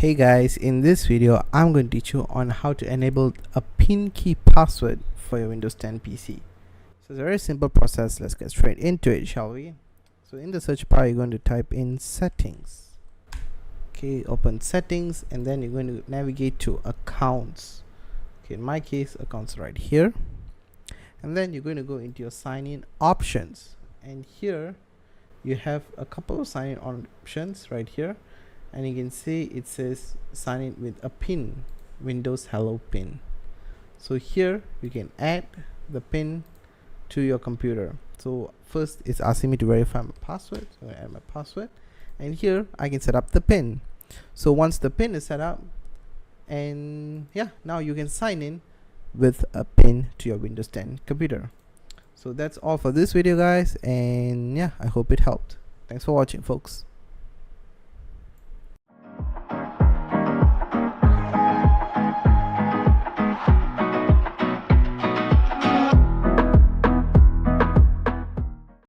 Hey guys, in this video I'm going to teach you on how to enable a pin key password for your Windows 10 PC. So it's a very simple process. Let's get straight into it, shall we? So in the search bar you're going to type in settings. Okay, open settings and then you're going to navigate to accounts. Okay, in my case accounts right here, and then you're going to go into your sign in options, and here you have a couple of sign in options right here, and you can see it says sign in with a pin, Windows Hello pin. So here you can add the pin to your computer. So first it's asking me to verify my password, so I add my password, and here I can set up the pin. So once the pin is set up, and yeah, now you can sign in with a pin to your Windows 10 computer. So that's all for this video guys, and yeah, I hope it helped. Thanks for watching folks.